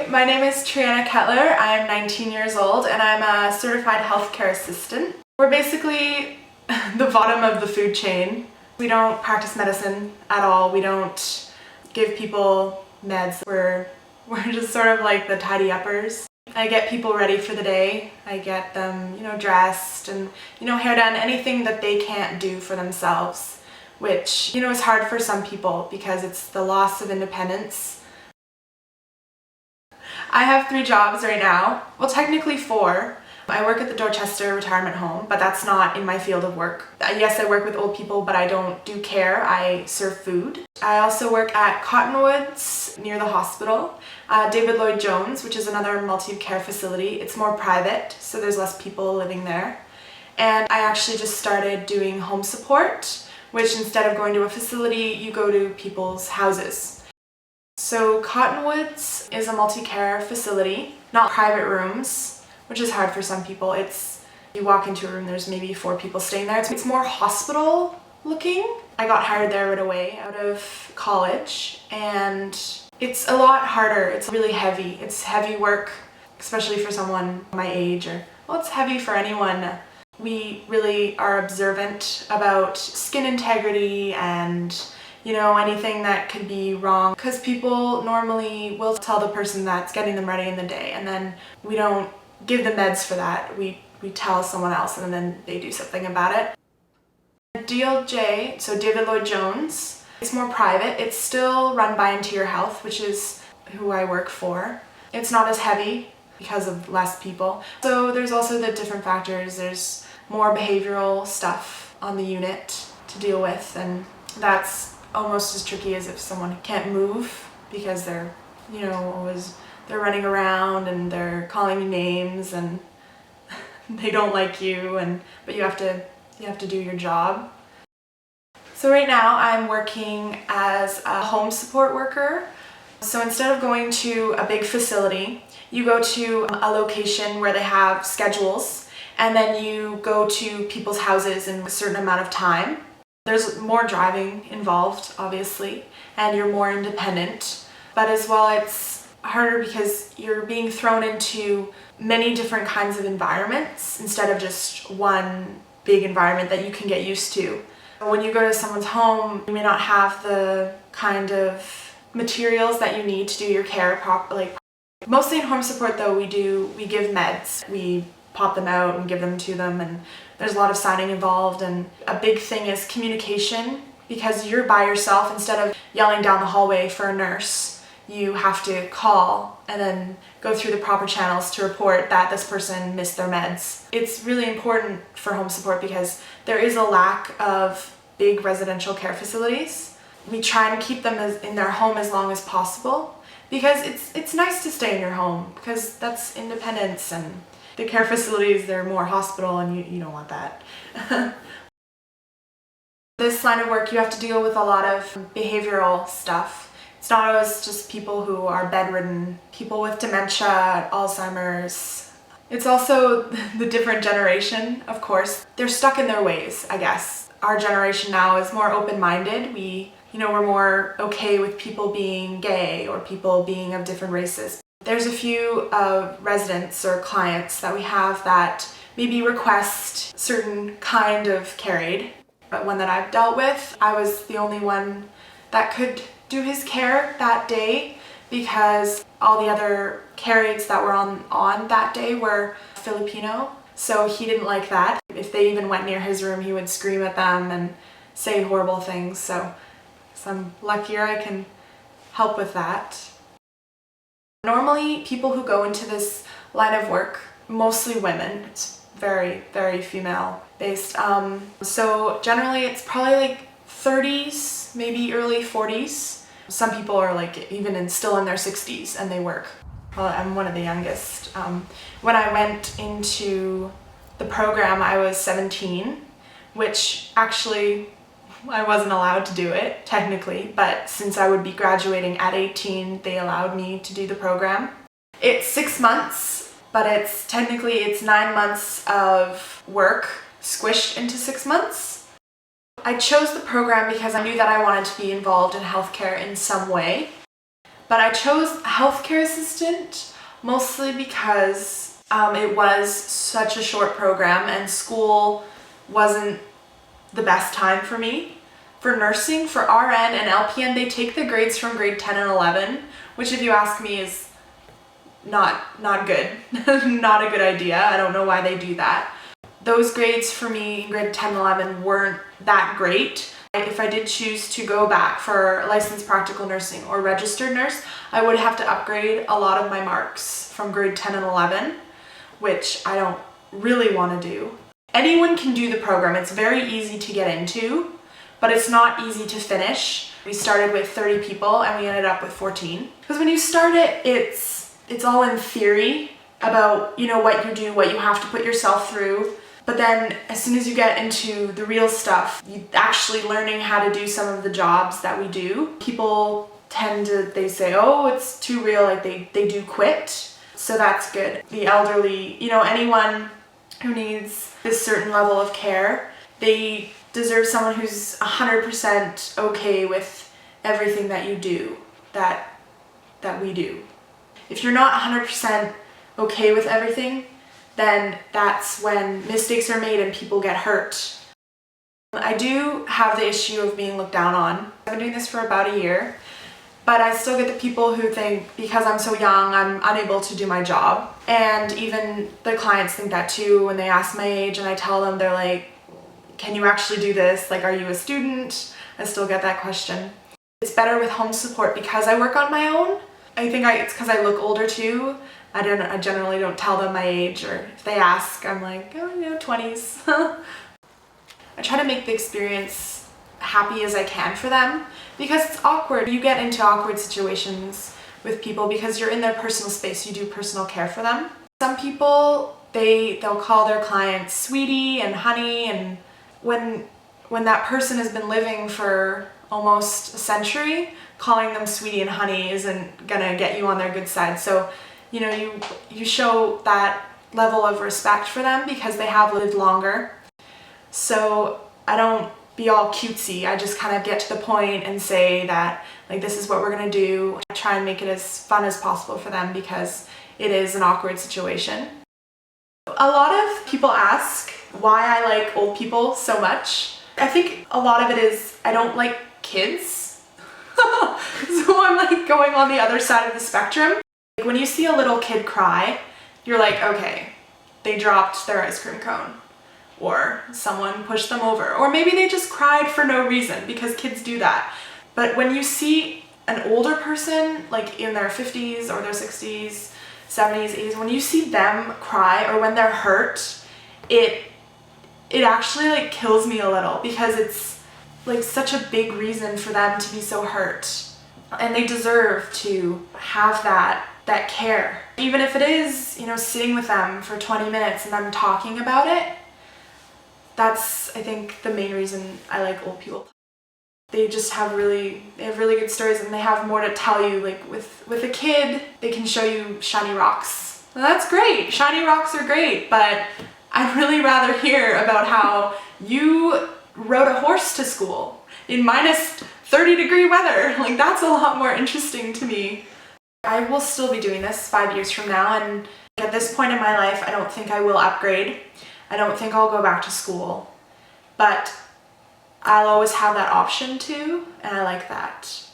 Hi, my name is Triana. I'm 19 years old and I'm a certified healthcare assistant. We're basically the bottom of the food chain. We don't practice medicine at all. We don't give people meds. We're just sort of like the tidy uppers. I get people ready for the day. I get them, dressed and, hair done, anything that they can't do for themselves, which, is hard for some people because it's the loss of independence. I have 3 jobs right now. Well, technically 4. I work at the Dorchester retirement home, but that's not in my field of work. Yes, I work with old people, but I don't do care. I serve food. I also work at Cottonwoods near the hospital. David Lloyd Jones, which is another multi-care facility. It's more private, so there's less people living there. And I actually just started doing home support, which instead of going to a facility, you go to people's houses. So Cottonwoods is a multi-care facility, not private rooms, which is hard for some people. You walk into a room, there's maybe 4 people staying there. It's more hospital looking. I got hired there right away out of college, and it's a lot harder. It's really heavy. It's heavy work, especially for someone my age, it's heavy for anyone. We really are observant about skin integrity and anything that could be wrong, because people normally will tell the person that's getting them ready in the day, and then we don't give the meds for that. We tell someone else and then they do something about it. DLJ, so David Lloyd Jones, it's more private. It's still run by Interior Health, which is who I work for. It's not as heavy because of less people. So there's also the different factors. There's more behavioral stuff on the unit to deal with, and that's almost as tricky as if someone can't move because they're, they're running around and they're calling you names and they don't like you, but you have to do your job. So right now I'm working as a home support worker. So instead of going to a big facility, you go to a location where they have schedules, and then you go to people's houses in a certain amount of time. There's more driving involved, obviously, and you're more independent, but as well it's harder because you're being thrown into many different kinds of environments instead of just one big environment that you can get used to. When you go to someone's home, you may not have the kind of materials that you need to do your care properly. Mostly in home support though, we give meds. We pop them out and give them to them, and there's a lot of signing involved, and a big thing is communication, because you're by yourself. Instead of yelling down the hallway for a nurse, you have to call and then go through the proper channels to report that this person missed their meds. It's really important for home support because there is a lack of big residential care facilities. We try and keep them in their home as long as possible, because it's nice to stay in your home, because that's independence, and the care facilities, they're more hospital, and you don't want that. This line of work, you have to deal with a lot of behavioral stuff. It's not always just people who are bedridden, people with dementia, Alzheimer's. It's also the different generation, of course. They're stuck in their ways, I guess. Our generation now is more open-minded. We're more okay with people being gay or people being of different races. There's a few residents or clients that we have that maybe request certain kind of care aid, but one that I've dealt with, I was the only one that could do his care that day because all the other care aides that were on that day were Filipino, so he didn't like that. If they even went near his room, he would scream at them and say horrible things, so I'm luckier I can help with that. Normally, people who go into this line of work, mostly women, it's very, very female based. So generally it's probably like 30s, maybe early 40s. Some people are still in their 60s and they work. Well, I'm one of the youngest. When I went into the program, I was 17, which actually I wasn't allowed to do it, technically, but since I would be graduating at 18, they allowed me to do the program. It's 6 months, but it's 9 months of work squished into 6 months. I chose the program because I knew that I wanted to be involved in healthcare in some way. But I chose healthcare assistant mostly because it was such a short program and school wasn't the best time for me. For nursing, for RN and LPN, they take the grades from grade 10 and 11, which if you ask me is not good. Not a good idea. I don't know why they do that. Those grades for me in grade 10 and 11 weren't that great. If I did choose to go back for licensed practical nursing or registered nurse, I would have to upgrade a lot of my marks from grade 10 and 11, which I don't really want to do. Anyone can do the program. It's very easy to get into, but it's not easy to finish. We started with 30 people and we ended up with 14. Because when you start it, it's all in theory about, you know, what you do, what you have to put yourself through. But then as soon as you get into the real stuff, you actually learning how to do some of the jobs that we do, people they say, oh, it's too real, like they do quit. So that's good. The elderly, you know, anyone who needs this certain level of care, they deserve someone who's 100% okay with everything that you do, that we do. If you're not 100% okay with everything, then that's when mistakes are made and people get hurt. I do have the issue of being looked down on. I've been doing this for about a year, but I still get the people who think because I'm so young, I'm unable to do my job. And even the clients think that too when they ask my age and I tell them, they're like, can you actually do this? Like, are you a student? I still get that question. It's better with home support because I work on my own. I think it's because I look older too. I generally don't tell them my age, or if they ask, I'm like, oh, you know, 20s. I try to make the experience happy as I can for them because it's awkward. You get into awkward situations with people because you're in their personal space. You do personal care for them. Some people, they'll call their clients sweetie and honey, and when that person has been living for almost a century, calling them sweetie and honey isn't gonna get you on their good side. So, you know, you show that level of respect for them because they have lived longer. So I don't be all cutesy. I just kind of get to the point and say that, like, this is what we're gonna do. I try and make it as fun as possible for them because it is an awkward situation. A lot of people ask why I like old people so much. I think a lot of it is I don't like kids. So I'm like going on the other side of the spectrum. Like when you see a little kid cry, you're like, okay, they dropped their ice cream cone, or someone pushed them over, or maybe they just cried for no reason because kids do that. But when you see an older person, like in their 50s or their 60s, 70s, 80s, when you see them cry or when they're hurt, it actually like kills me a little because it's like such a big reason for them to be so hurt. And they deserve to have that care. Even if it is, you know, sitting with them for 20 minutes and them talking about it, that's, I think, the main reason I like old people. They just have really good stories, and they have more to tell you. Like with a kid, they can show you shiny rocks. Well, that's great. Shiny rocks are great, but I'd really rather hear about how you rode a horse to school in minus 30-degree weather. Like, that's a lot more interesting to me. I will still be doing this 5 years from now, and at this point in my life, I don't think I will upgrade. I don't think I'll go back to school, but I'll always have that option to, and I like that.